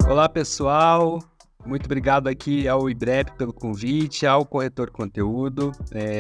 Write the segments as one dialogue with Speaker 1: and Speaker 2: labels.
Speaker 1: Olá, pessoal. Muito obrigado aqui ao IBREP pelo convite, ao Corretor Conteúdo.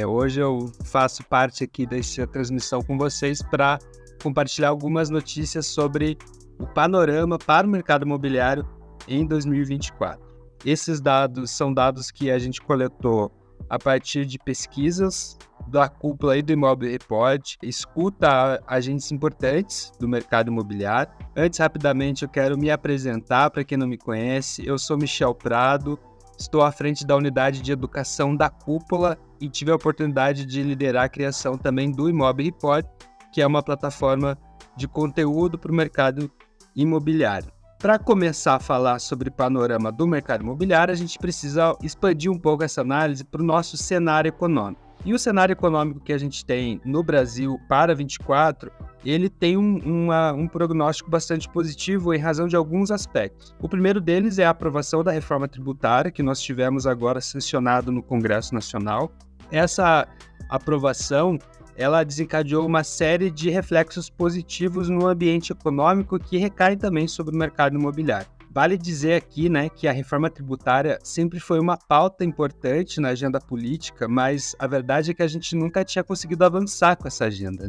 Speaker 1: Hoje eu faço parte aqui dessa transmissão com vocês para compartilhar algumas notícias sobre o panorama para o mercado imobiliário em 2024. Esses dados são dados que a gente coletou a partir de pesquisas da cúpula e do Imob Report, escuta agentes importantes do mercado imobiliário. Antes, rapidamente, eu quero me apresentar para quem não me conhece. Eu sou Michel Prado, estou à frente da unidade de educação da cúpula e tive a oportunidade de liderar a criação também do Imob Report, que é uma plataforma de conteúdo para o mercado imobiliário. Para começar a falar sobre o panorama do mercado imobiliário, a gente precisa expandir um pouco essa análise para o nosso cenário econômico. E o cenário econômico que a gente tem no Brasil para 2024, ele tem um prognóstico bastante positivo em razão de alguns aspectos. O primeiro deles é a aprovação da reforma tributária, que nós tivemos agora sancionado no Congresso Nacional. Essa aprovação, ela desencadeou uma série de reflexos positivos no ambiente econômico que recaem também sobre o mercado imobiliário. Vale dizer aqui, que a reforma tributária sempre foi uma pauta importante na agenda política, mas a verdade é que a gente nunca tinha conseguido avançar com essa agenda,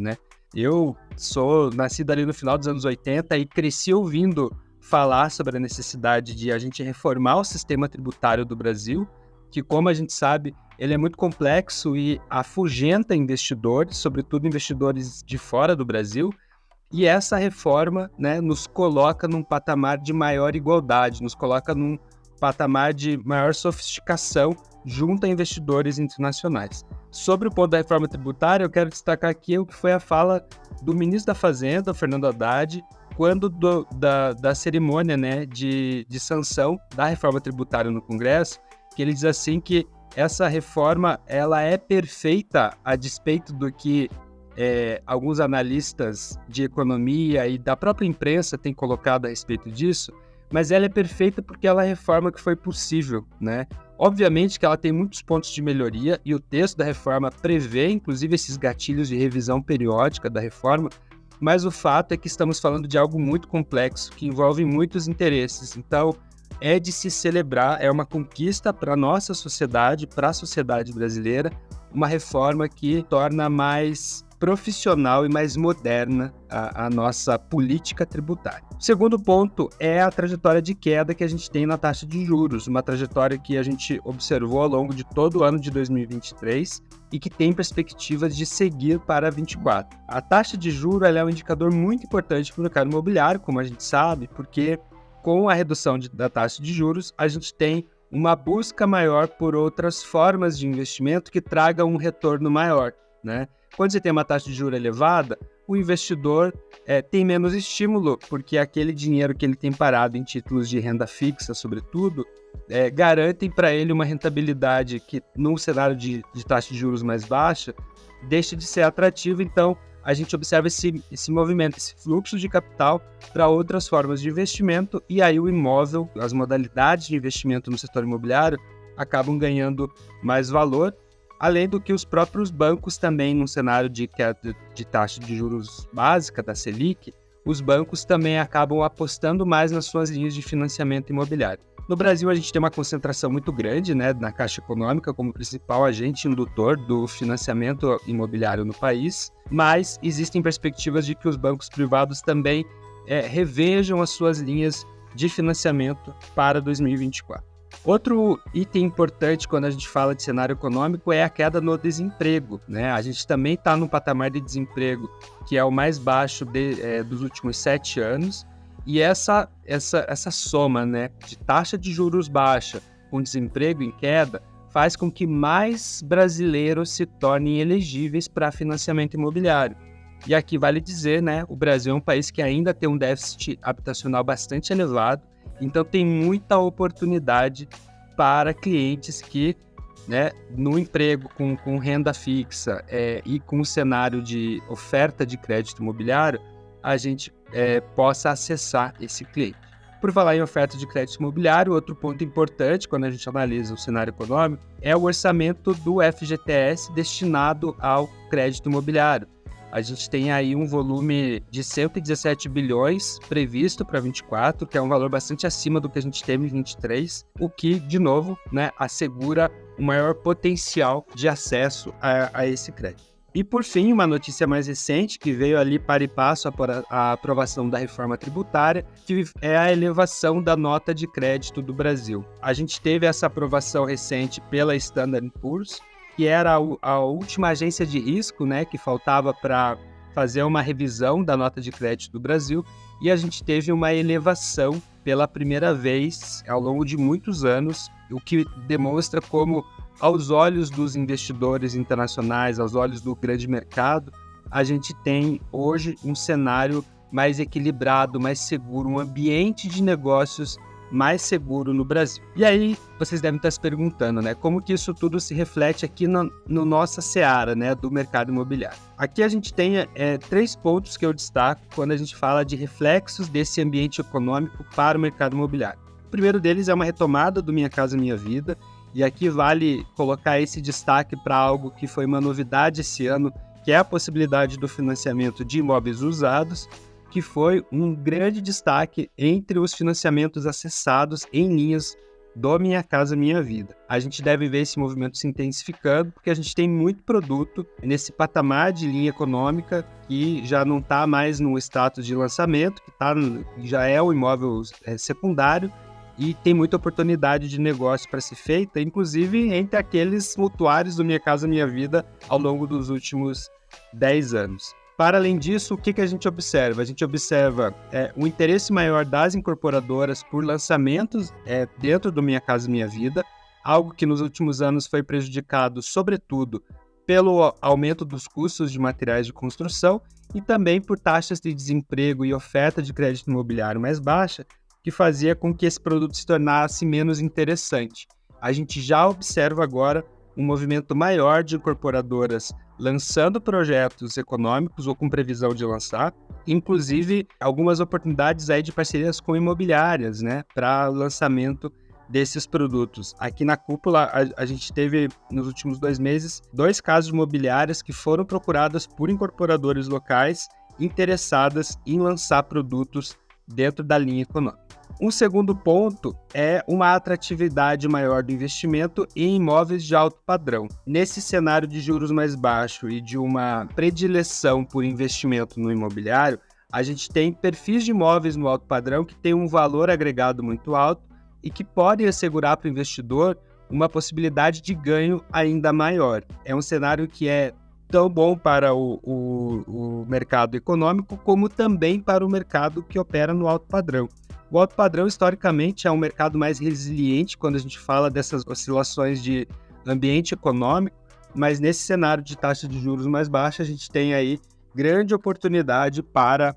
Speaker 1: Eu sou nascido ali no final dos anos 80 e cresci ouvindo falar sobre a necessidade de a gente reformar o sistema tributário do Brasil, que, como a gente sabe, ele é muito complexo e afugenta investidores, sobretudo investidores de fora do Brasil. E essa reforma, nos coloca num patamar de maior igualdade, nos coloca num patamar de maior sofisticação junto a investidores internacionais. Sobre o ponto da reforma tributária, eu quero destacar aqui o que foi a fala do ministro da Fazenda, Fernando Haddad, quando da cerimônia de sanção da reforma tributária no Congresso, que ele diz assim que essa reforma ela é perfeita a despeito do que alguns analistas de economia e da própria imprensa têm colocado a respeito disso, mas ela é perfeita porque ela é a reforma que foi possível, Obviamente que ela tem muitos pontos de melhoria e o texto da reforma prevê, inclusive, esses gatilhos de revisão periódica da reforma, mas o fato é que estamos falando de algo muito complexo, que envolve muitos interesses. Então, é de se celebrar, é uma conquista para a nossa sociedade, para a sociedade brasileira, uma reforma que torna mais profissional e mais moderna a nossa política tributária. O segundo ponto é a trajetória de queda que a gente tem na taxa de juros, uma trajetória que a gente observou ao longo de todo o ano de 2023 e que tem perspectivas de seguir para 2024. A taxa de juros ela é um indicador muito importante para o mercado imobiliário, como a gente sabe, porque com a redução da taxa de juros, a gente tem uma busca maior por outras formas de investimento que tragam um retorno maior, Quando você tem uma taxa de juros elevada, o investidor tem menos estímulo, porque aquele dinheiro que ele tem parado em títulos de renda fixa, sobretudo, garantem para ele uma rentabilidade que, num cenário de taxa de juros mais baixa, deixa de ser atrativo. Então, a gente observa esse movimento, esse fluxo de capital para outras formas de investimento, e aí o imóvel, as modalidades de investimento no setor imobiliário acabam ganhando mais valor, além do que os próprios bancos também, num cenário de taxa de juros básica da Selic, os bancos também acabam apostando mais nas suas linhas de financiamento imobiliário. No Brasil, a gente tem uma concentração muito grande na Caixa Econômica como principal agente indutor do financiamento imobiliário no país, mas existem perspectivas de que os bancos privados também revejam as suas linhas de financiamento para 2024. Outro item importante quando a gente fala de cenário econômico é a queda no desemprego, A gente também está num patamar de desemprego que é o mais baixo dos últimos 7 anos, e essa soma de taxa de juros baixa com desemprego em queda faz com que mais brasileiros se tornem elegíveis para financiamento imobiliário. E aqui vale dizer, o Brasil é um país que ainda tem um déficit habitacional bastante elevado, então tem muita oportunidade para clientes que, no emprego com renda fixa e com o cenário de oferta de crédito imobiliário, a gente possa acessar esse cliente. Por falar em oferta de crédito imobiliário, outro ponto importante quando a gente analisa o cenário econômico é o orçamento do FGTS destinado ao crédito imobiliário. A gente tem aí um volume de 117 bilhões previsto para 24, que é um valor bastante acima do que a gente teve em 23, o que, de novo, né, assegura o maior potencial de acesso a esse crédito. E, por fim, uma notícia mais recente, que veio ali para e passo a aprovação da reforma tributária, que é a elevação da nota de crédito do Brasil. A gente teve essa aprovação recente pela Standard & Poor's, que era a última agência de risco, né, que faltava para fazer uma revisão da nota de crédito do Brasil, e a gente teve uma elevação pela primeira vez ao longo de muitos anos, o que demonstra como, aos olhos dos investidores internacionais, aos olhos do grande mercado, a gente tem hoje um cenário mais equilibrado, mais seguro, um ambiente de negócios mais seguro no Brasil. E aí, vocês devem estar se perguntando, né, como que isso tudo se reflete aqui no nossa seara, né, do mercado imobiliário. Aqui a gente tem 3 pontos que eu destaco quando a gente fala de reflexos desse ambiente econômico para o mercado imobiliário. O primeiro deles é uma retomada do Minha Casa Minha Vida, e aqui vale colocar esse destaque para algo que foi uma novidade esse ano, que é a possibilidade do financiamento de imóveis usados, que foi um grande destaque entre os financiamentos acessados em linhas do Minha Casa Minha Vida. A gente deve ver esse movimento se intensificando, porque a gente tem muito produto nesse patamar de linha econômica que já não está mais no status de lançamento, que já é o imóvel secundário, e tem muita oportunidade de negócio para ser feita, inclusive entre aqueles mutuários do Minha Casa Minha Vida ao longo dos últimos 10 anos. Para além disso, o que a gente observa? A gente observa um interesse maior das incorporadoras por lançamentos dentro do Minha Casa Minha Vida, algo que nos últimos anos foi prejudicado, sobretudo, pelo aumento dos custos de materiais de construção e também por taxas de desemprego e oferta de crédito imobiliário mais baixa, que fazia com que esse produto se tornasse menos interessante. A gente já observa agora um movimento maior de incorporadoras lançando projetos econômicos ou com previsão de lançar, inclusive algumas oportunidades aí de parcerias com imobiliárias, né, para lançamento desses produtos. Aqui na Cúpula, a gente teve, nos últimos 2 meses, 2 casos imobiliárias que foram procuradas por incorporadores locais interessadas em lançar produtos dentro da linha econômica. Um segundo ponto é uma atratividade maior do investimento em imóveis de alto padrão. Nesse cenário de juros mais baixos e de uma predileção por investimento no imobiliário, a gente tem perfis de imóveis no alto padrão que têm um valor agregado muito alto e que podem assegurar para o investidor uma possibilidade de ganho ainda maior. É um cenário que é tão bom para o mercado econômico como também para o mercado que opera no alto padrão. O alto padrão, historicamente, é um mercado mais resiliente quando a gente fala dessas oscilações de ambiente econômico, mas nesse cenário de taxa de juros mais baixa, a gente tem aí grande oportunidade para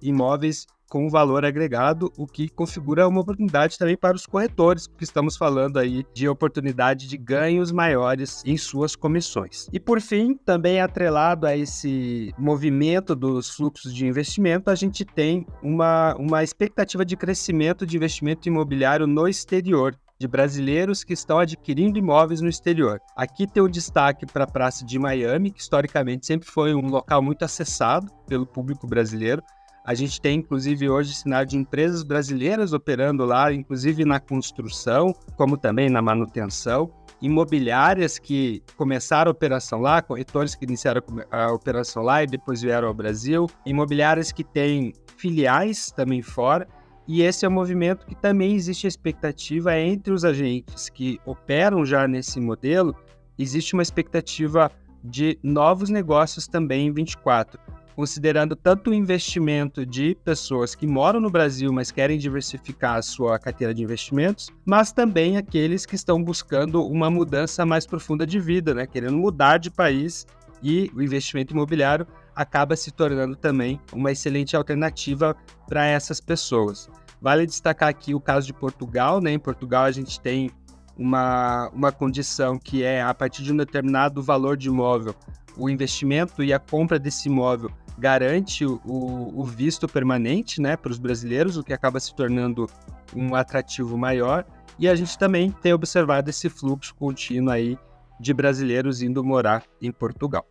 Speaker 1: imóveis com valor agregado, o que configura uma oportunidade também para os corretores, porque estamos falando aí de oportunidade de ganhos maiores em suas comissões. E por fim, também atrelado a esse movimento dos fluxos de investimento, a gente tem uma expectativa de crescimento de investimento imobiliário no exterior, de brasileiros que estão adquirindo imóveis no exterior. Aqui tem um destaque para a Praça de Miami, que historicamente sempre foi um local muito acessado pelo público brasileiro. A gente tem, inclusive, hoje cenário de empresas brasileiras operando lá, inclusive na construção, como também na manutenção, imobiliárias que começaram a operação lá, corretores que iniciaram a operação lá e depois vieram ao Brasil, imobiliárias que têm filiais também fora, e esse é um movimento que também existe a expectativa entre os agentes que operam já nesse modelo, existe uma expectativa de novos negócios também em 24, considerando tanto o investimento de pessoas que moram no Brasil, mas querem diversificar a sua carteira de investimentos, mas também aqueles que estão buscando uma mudança mais profunda de vida, né? Querendo mudar de país, e o investimento imobiliário acaba se tornando também uma excelente alternativa para essas pessoas. Vale destacar aqui o caso de Portugal, né? Em Portugal a gente tem uma condição que é, a partir de um determinado valor de imóvel, o investimento e a compra desse imóvel garante o visto permanente, né, para os brasileiros, o que acaba se tornando um atrativo maior, e a gente também tem observado esse fluxo contínuo aí de brasileiros indo morar em Portugal.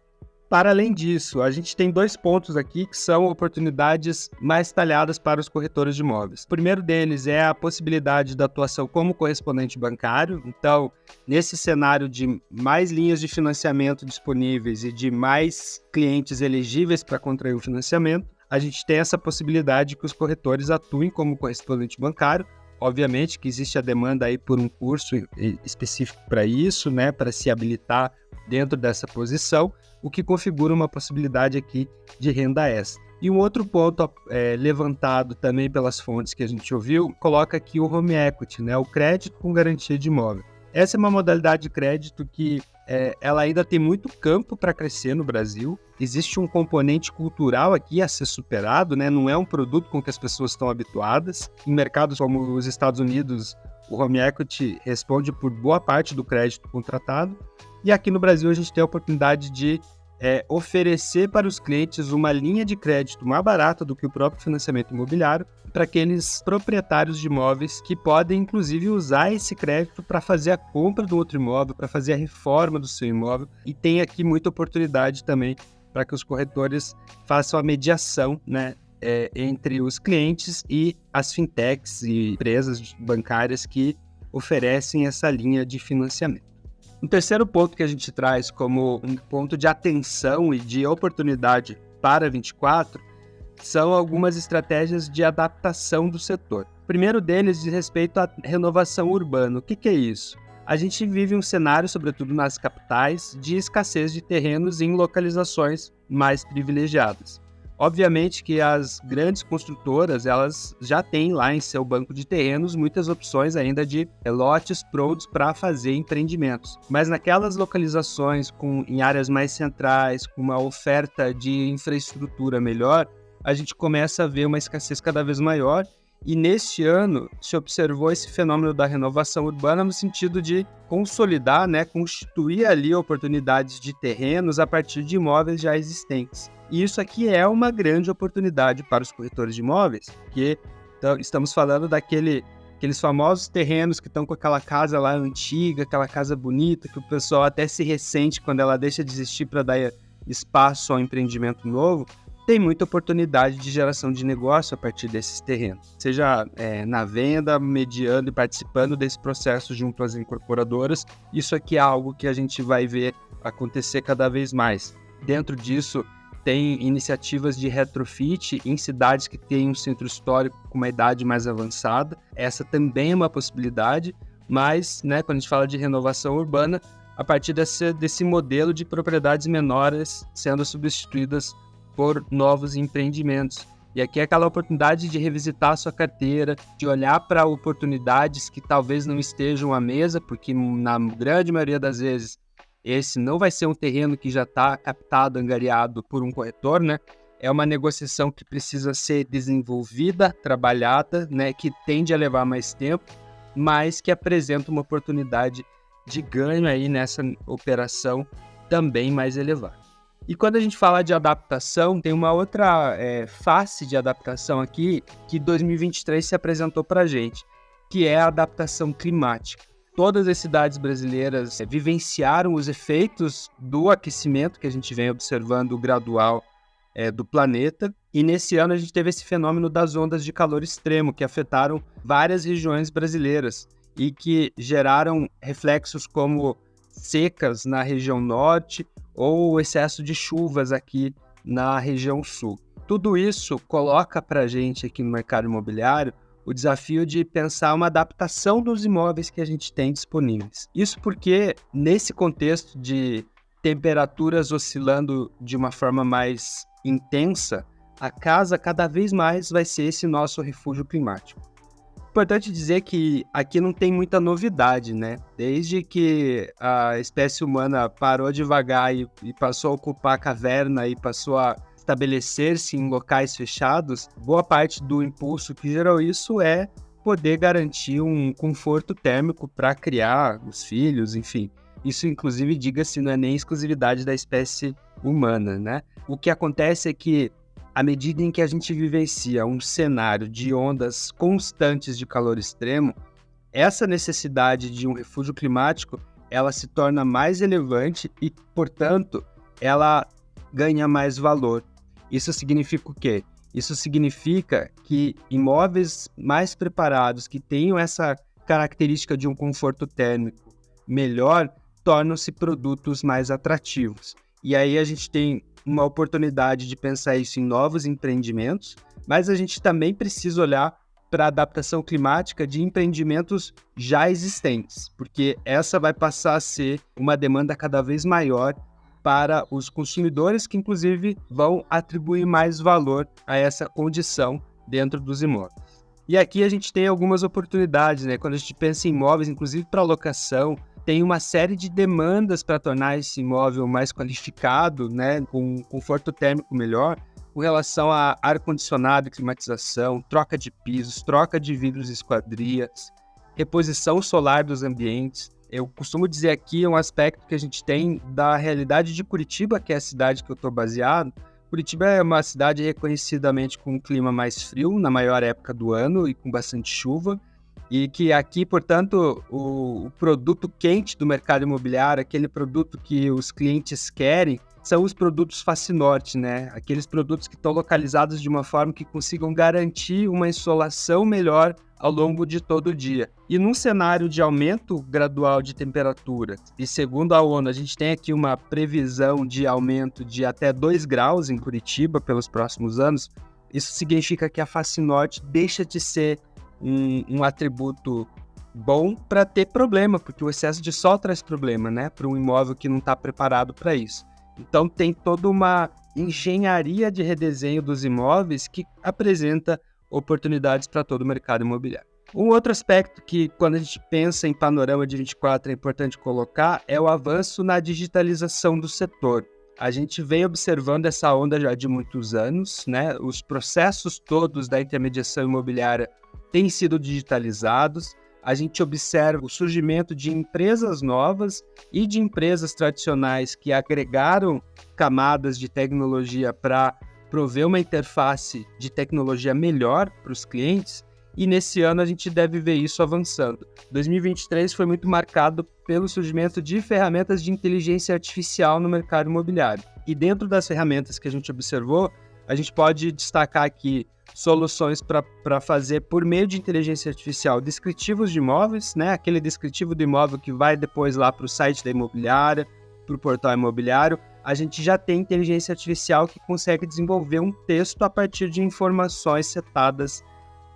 Speaker 1: Para além disso, a gente tem 2 pontos aqui que são oportunidades mais talhadas para os corretores de imóveis. O primeiro deles é a possibilidade da atuação como correspondente bancário. Então, nesse cenário de mais linhas de financiamento disponíveis e de mais clientes elegíveis para contrair o financiamento, a gente tem essa possibilidade que os corretores atuem como correspondente bancário. Obviamente que existe a demanda aí por um curso específico para isso, né, para se habilitar dentro dessa posição, o que configura uma possibilidade aqui de renda extra. E um outro ponto levantado também pelas fontes que a gente ouviu, coloca aqui o home equity, né, o crédito com garantia de imóvel. Essa é uma modalidade de crédito que ela ainda tem muito campo para crescer no Brasil. Existe um componente cultural aqui a ser superado, né? Não é um produto com que as pessoas estão habituadas. Em mercados como os Estados Unidos, o home equity responde por boa parte do crédito contratado. E aqui no Brasil a gente tem a oportunidade de oferecer para os clientes uma linha de crédito mais barata do que o próprio financiamento imobiliário para aqueles proprietários de imóveis que podem, inclusive, usar esse crédito para fazer a compra do outro imóvel, para fazer a reforma do seu imóvel. E tem aqui muita oportunidade também para que os corretores façam a mediação, né, entre os clientes e as fintechs e empresas bancárias que oferecem essa linha de financiamento. Um terceiro ponto que a gente traz como um ponto de atenção e de oportunidade para 24 são algumas estratégias de adaptação do setor. O primeiro deles diz respeito à renovação urbana. O que é isso? A gente vive um cenário, sobretudo nas capitais, de escassez de terrenos em localizações mais privilegiadas. Obviamente que as grandes construtoras, elas já têm lá em seu banco de terrenos muitas opções ainda de lotes prontos para fazer empreendimentos. Mas naquelas localizações em áreas mais centrais, com uma oferta de infraestrutura melhor, a gente começa a ver uma escassez cada vez maior. E neste ano se observou esse fenômeno da renovação urbana no sentido de consolidar, né, constituir ali oportunidades de terrenos a partir de imóveis já existentes. E isso aqui é uma grande oportunidade para os corretores de imóveis, porque estamos falando aqueles famosos terrenos que estão com aquela casa lá antiga, aquela casa bonita, que o pessoal até se ressente quando ela deixa de existir para dar espaço ao empreendimento novo. Tem muita oportunidade de geração de negócio a partir desses terrenos, seja na venda, mediando e participando desse processo junto às incorporadoras. Isso aqui é algo que a gente vai ver acontecer cada vez mais. Dentro disso, tem iniciativas de retrofit em cidades que têm um centro histórico com uma idade mais avançada. Essa também é uma possibilidade, mas, né, quando a gente fala de renovação urbana, a partir desse modelo de propriedades menores sendo substituídas por novos empreendimentos. E aqui é aquela oportunidade de revisitar a sua carteira, de olhar para oportunidades que talvez não estejam à mesa, porque na grande maioria das vezes esse não vai ser um terreno que já está captado, angariado por um corretor, né? É uma negociação que precisa ser desenvolvida, trabalhada, né? Que tende a levar mais tempo, mas que apresenta uma oportunidade de ganho aí nessa operação também mais elevada. E quando a gente fala de adaptação, tem uma outra face de adaptação aqui que 2023 se apresentou para a gente, que é a adaptação climática. Todas as cidades brasileiras vivenciaram os efeitos do aquecimento que a gente vem observando gradual do planeta. E nesse ano a gente teve esse fenômeno das ondas de calor extremo que afetaram várias regiões brasileiras e que geraram reflexos como secas na região norte ou o excesso de chuvas aqui na região sul. Tudo isso coloca para a gente aqui no mercado imobiliário o desafio de pensar uma adaptação dos imóveis que a gente tem disponíveis. Isso porque, nesse contexto de temperaturas oscilando de uma forma mais intensa, a casa cada vez mais vai ser esse nosso refúgio climático. Importante dizer que aqui não tem muita novidade, né? Desde que a espécie humana parou de vagar e passou a ocupar a caverna e passou a estabelecer-se em locais fechados, boa parte do impulso que gerou isso é poder garantir um conforto térmico para criar os filhos, enfim. Isso, inclusive, diga-se, não é nem exclusividade da espécie humana, né? O que acontece é que, à medida em que a gente vivencia um cenário de ondas constantes de calor extremo, essa necessidade de um refúgio climático, ela se torna mais relevante e, portanto, ela ganha mais valor. Isso significa o quê? Isso significa que imóveis mais preparados, que tenham essa característica de um conforto térmico melhor, tornam-se produtos mais atrativos. E aí a gente tem uma oportunidade de pensar isso em novos empreendimentos, mas a gente também precisa olhar para a adaptação climática de empreendimentos já existentes, porque essa vai passar a ser uma demanda cada vez maior para os consumidores, que inclusive vão atribuir mais valor a essa condição dentro dos imóveis. E aqui a gente tem algumas oportunidades, né? Quando a gente pensa em imóveis, inclusive para locação, tem uma série de demandas para tornar esse imóvel mais qualificado, né? Com um conforto térmico melhor, com relação a ar-condicionado e climatização, troca de pisos, troca de vidros e esquadrias, reposição solar dos ambientes. Eu costumo dizer aqui um aspecto que a gente tem da realidade de Curitiba, que é a cidade que eu estou baseado. Curitiba é uma cidade reconhecidamente com um clima mais frio na maior época do ano e com bastante chuva, e que aqui, portanto, o produto quente do mercado imobiliário, aquele produto que os clientes querem, são os produtos face norte, né? Aqueles produtos que estão localizados de uma forma que consigam garantir uma insolação melhor ao longo de todo o dia. E num cenário de aumento gradual de temperatura, e segundo a ONU, a gente tem aqui uma previsão de aumento de até 2 graus em Curitiba pelos próximos anos, isso significa que a face norte deixa de ser um atributo bom para ter problema, porque o excesso de sol traz problema, né? Para um imóvel que não está preparado para isso. Então tem toda uma engenharia de redesenho dos imóveis que apresenta oportunidades para todo o mercado imobiliário. Um outro aspecto que, quando a gente pensa em panorama de 24, é importante colocar é o avanço na digitalização do setor. A gente vem observando essa onda já de muitos anos, né? Os processos todos da intermediação imobiliária têm sido digitalizados. A gente observa o surgimento de empresas novas e de empresas tradicionais que agregaram camadas de tecnologia para prover uma interface de tecnologia melhor para os clientes, e nesse ano a gente deve ver isso avançando. 2023 foi muito marcado pelo surgimento de ferramentas de inteligência artificial no mercado imobiliário. E dentro das ferramentas que a gente observou, a gente pode destacar aqui soluções para fazer, por meio de inteligência artificial, descritivos de imóveis, né? Aquele descritivo do imóvel que vai depois lá para o site da imobiliária, para o portal imobiliário. A gente já tem inteligência artificial que consegue desenvolver um texto a partir de informações setadas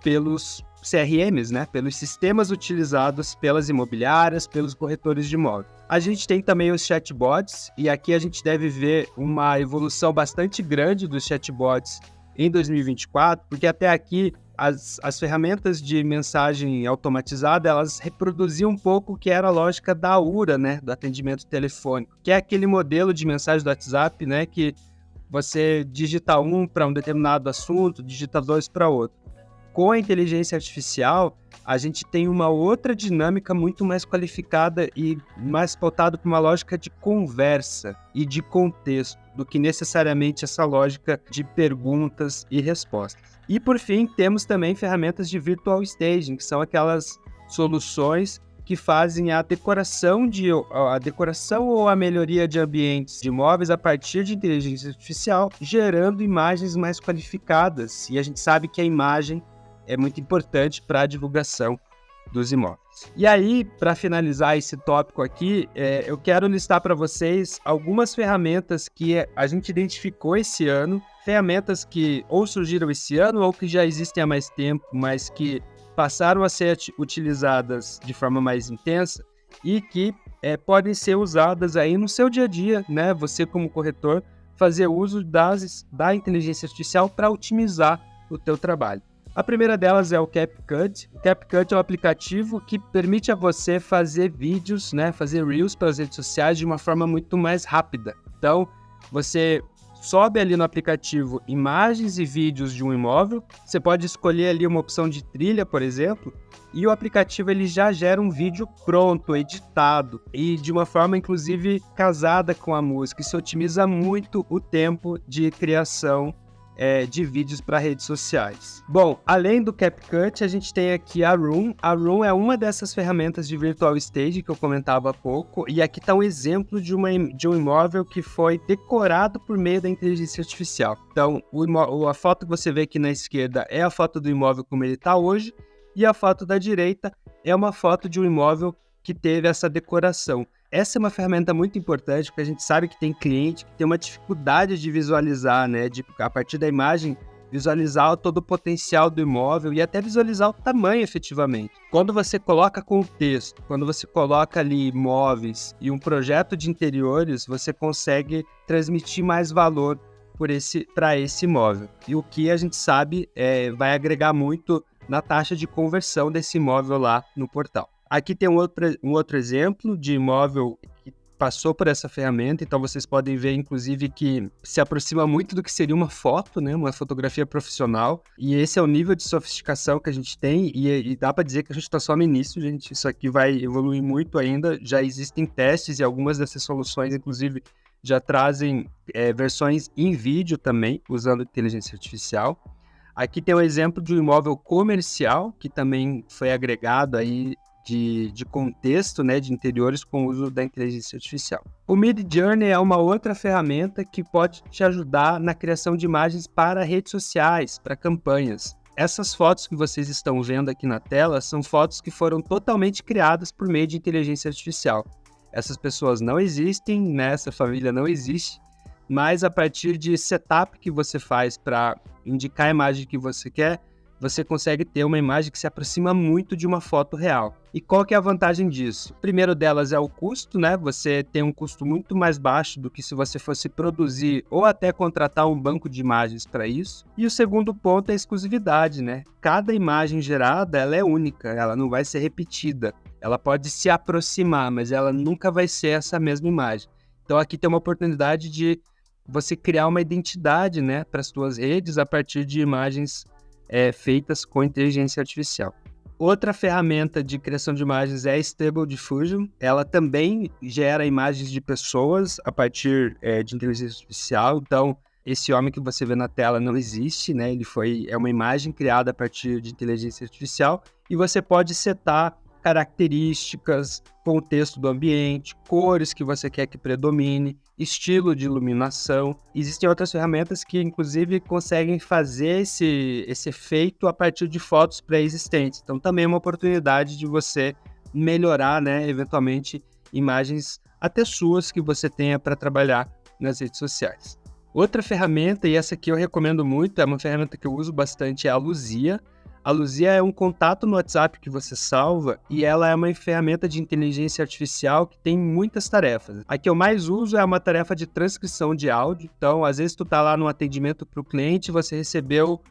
Speaker 1: pelos CRMs, né? Pelos sistemas utilizados pelas imobiliárias, pelos corretores de imóveis. A gente tem também os chatbots, e aqui a gente deve ver uma evolução bastante grande dos chatbots em 2024, porque até aqui as ferramentas de mensagem automatizada, elas reproduziam um pouco o que era a lógica da URA, né, do atendimento telefônico, que é aquele modelo de mensagem do WhatsApp, né, que você digita um para um determinado assunto, digita 2 para outro. Com a inteligência artificial, a gente tem uma outra dinâmica muito mais qualificada e mais pautada por uma lógica de conversa e de contexto, do que necessariamente essa lógica de perguntas e respostas. E, por fim, temos também ferramentas de virtual staging, que são aquelas soluções que fazem a decoração ou a melhoria de ambientes de imóveis a partir de inteligência artificial, gerando imagens mais qualificadas. E a gente sabe que a imagem é muito importante para a divulgação dos imóveis. E aí, para finalizar esse tópico aqui, eu quero listar para vocês algumas ferramentas que a gente identificou esse ano, ferramentas que ou surgiram esse ano ou que já existem há mais tempo, mas que passaram a ser utilizadas de forma mais intensa e que podem ser usadas aí no seu dia a dia, né? Você, como corretor, fazer uso da inteligência artificial para otimizar o teu trabalho. A primeira delas é o CapCut. O CapCut é um aplicativo que permite a você fazer vídeos, né, fazer Reels para as redes sociais de uma forma muito mais rápida. Então, você sobe ali no aplicativo imagens e vídeos de um imóvel, você pode escolher ali uma opção de trilha, por exemplo, e o aplicativo ele já gera um vídeo pronto, editado, e de uma forma, inclusive, casada com a música. Isso otimiza muito o tempo de criação de vídeos para redes sociais. Bom, além do CapCut, a gente tem aqui a Room. A Room é uma dessas ferramentas de Virtual Stage que eu comentava há pouco, e aqui está um exemplo de um imóvel que foi decorado por meio da inteligência artificial. Então, a foto que você vê aqui na esquerda é a foto do imóvel como ele está hoje, e a foto da direita é uma foto de um imóvel que teve essa decoração. Essa é uma ferramenta muito importante, porque a gente sabe que tem cliente que tem uma dificuldade de visualizar, né? De, a partir da imagem, visualizar todo o potencial do imóvel e até visualizar o tamanho efetivamente. Quando você coloca contexto, quando você coloca ali móveis e um projeto de interiores, você consegue transmitir mais valor para esse imóvel. E o que a gente sabe vai agregar muito na taxa de conversão desse imóvel lá no portal. Aqui tem um outro exemplo de imóvel que passou por essa ferramenta, então vocês podem ver, inclusive, que se aproxima muito do que seria uma foto, né? Uma fotografia profissional, e esse é o nível de sofisticação que a gente tem, e dá para dizer que a gente está só no início, gente, isso aqui vai evoluir muito ainda, já existem testes e algumas dessas soluções, inclusive, já trazem versões em vídeo também, usando inteligência artificial. Aqui tem um exemplo de um imóvel comercial, que também foi agregado aí de contexto, né, de interiores com o uso da inteligência artificial. O Midjourney é uma outra ferramenta que pode te ajudar na criação de imagens para redes sociais, para campanhas. Essas fotos que vocês estão vendo aqui na tela são fotos que foram totalmente criadas por meio de inteligência artificial. Essas pessoas não existem, né, essa família não existe, mas a partir de setup que você faz para indicar a imagem que você quer, você consegue ter uma imagem que se aproxima muito de uma foto real. E qual que é a vantagem disso? O primeiro delas é o custo, né? Você tem um custo muito mais baixo do que se você fosse produzir ou até contratar um banco de imagens para isso. E o segundo ponto é a exclusividade, né? Cada imagem gerada, ela é única, ela não vai ser repetida. Ela pode se aproximar, mas ela nunca vai ser essa mesma imagem. Então aqui tem uma oportunidade de você criar uma identidade, né, para as suas redes a partir de imagens feitas com inteligência artificial. Outra ferramenta de criação de imagens é a Stable Diffusion. Ela também gera imagens de pessoas a partir de inteligência artificial. Então, esse homem que você vê na tela não existe, né? É uma imagem criada a partir de inteligência artificial e você pode setar características, contexto do ambiente, cores que você quer que predomine, estilo de iluminação. Existem outras ferramentas que, inclusive, conseguem fazer esse efeito a partir de fotos pré-existentes. Então, também é uma oportunidade de você melhorar, né, eventualmente, imagens até suas que você tenha para trabalhar nas redes sociais. Outra ferramenta, e essa aqui eu recomendo muito, é uma ferramenta que eu uso bastante, é a Luzia. A Luzia é um contato no WhatsApp que você salva e ela é uma ferramenta de inteligência artificial que tem muitas tarefas. A que eu mais uso é uma tarefa de transcrição de áudio. Então, às vezes tu tá lá no atendimento para o cliente, você recebeu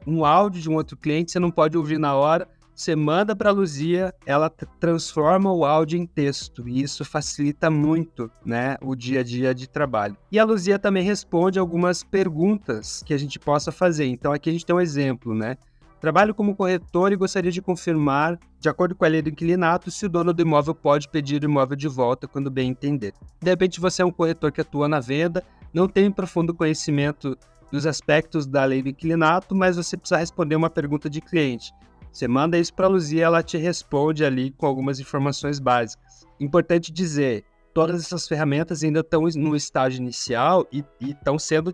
Speaker 1: um áudio de um outro cliente, você não pode ouvir na hora, você manda para a Luzia, ela transforma o áudio em texto e isso facilita muito, né, o dia a dia de trabalho. E a Luzia também responde algumas perguntas que a gente possa fazer. Então, aqui a gente tem um exemplo, né? Trabalho como corretor e gostaria de confirmar, de acordo com a lei do inquilinato, se o dono do imóvel pode pedir o imóvel de volta quando bem entender. De repente você é um corretor que atua na venda, não tem profundo conhecimento dos aspectos da lei do inquilinato, mas você precisa responder uma pergunta de cliente. Você manda isso para a Luzia, ela te responde ali com algumas informações básicas. Importante dizer, todas essas ferramentas ainda estão no estágio inicial e estão sendo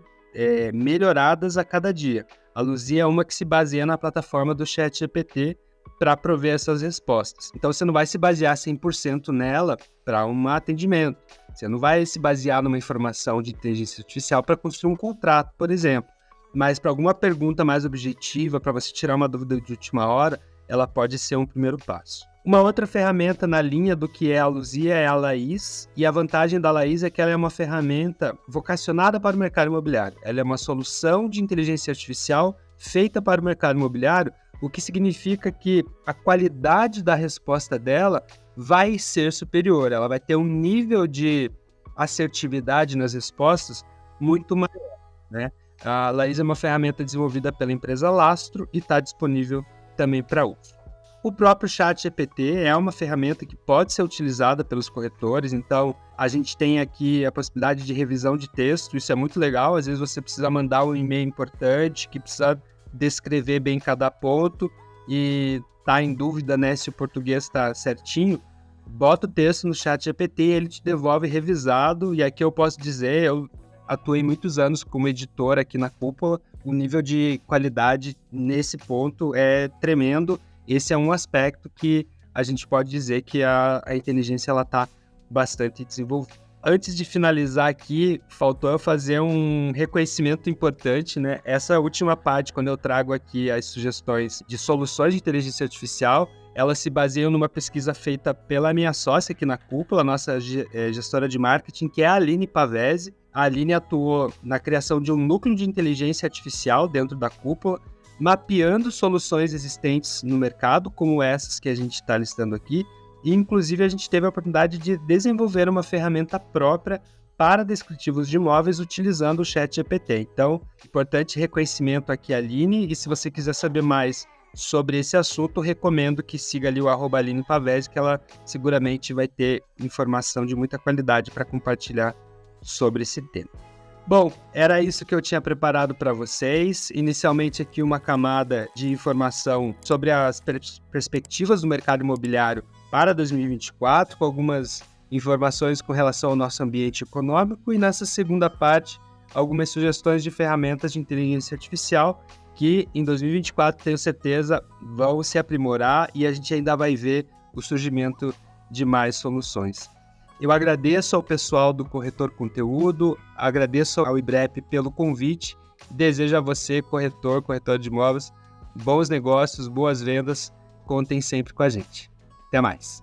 Speaker 1: melhoradas a cada dia. A Luzia é uma que se baseia na plataforma do ChatGPT para prover essas respostas. Então, você não vai se basear 100% nela para um atendimento. Você não vai se basear numa informação de inteligência artificial para construir um contrato, por exemplo. Mas para alguma pergunta mais objetiva, para você tirar uma dúvida de última hora, ela pode ser um primeiro passo. Uma outra ferramenta na linha do que é a Luzia é a Laís, e a vantagem da Laís é que ela é uma ferramenta vocacionada para o mercado imobiliário. Ela é uma solução de inteligência artificial feita para o mercado imobiliário, o que significa que a qualidade da resposta dela vai ser superior, ela vai ter um nível de assertividade nas respostas muito maior, né? A Laís é uma ferramenta desenvolvida pela empresa Lastro e está disponível também para uso. O próprio ChatGPT é uma ferramenta que pode ser utilizada pelos corretores, então a gente tem aqui a possibilidade de revisão de texto, isso é muito legal, às vezes você precisa mandar um e-mail importante, que precisa descrever bem cada ponto e tá em dúvida, né, se o português está certinho, bota o texto no ChatGPT, ele te devolve revisado, e aqui eu posso dizer, eu atuei muitos anos como editor aqui na Cúpula, o nível de qualidade nesse ponto é tremendo. Esse é um aspecto que a gente pode dizer que a inteligência está bastante desenvolvida. Antes de finalizar aqui, faltou eu fazer um reconhecimento importante, né? Essa última parte, quando eu trago aqui as sugestões de soluções de inteligência artificial, elas se baseiam numa pesquisa feita pela minha sócia aqui na Cúpula, nossa gestora de marketing, que é a Aline Pavese. A Aline atuou na criação de um núcleo de inteligência artificial dentro da Cúpula, mapeando soluções existentes no mercado, como essas que a gente está listando aqui, e inclusive a gente teve a oportunidade de desenvolver uma ferramenta própria para descritivos de imóveis utilizando o ChatGPT. Então, importante reconhecimento aqui, Aline, e se você quiser saber mais sobre esse assunto, recomendo que siga ali o @Aline Pavese, que ela seguramente vai ter informação de muita qualidade para compartilhar sobre esse tema. Bom, era isso que eu tinha preparado para vocês. Inicialmente aqui uma camada de informação sobre as perspectivas do mercado imobiliário para 2024, com algumas informações com relação ao nosso ambiente econômico, e nessa segunda parte, algumas sugestões de ferramentas de inteligência artificial que em 2024, tenho certeza, vão se aprimorar e a gente ainda vai ver o surgimento de mais soluções. Eu agradeço ao pessoal do Corretor Conteúdo, agradeço ao IBREP pelo convite, desejo a você, corretor de imóveis, bons negócios, boas vendas, contem sempre com a gente. Até mais!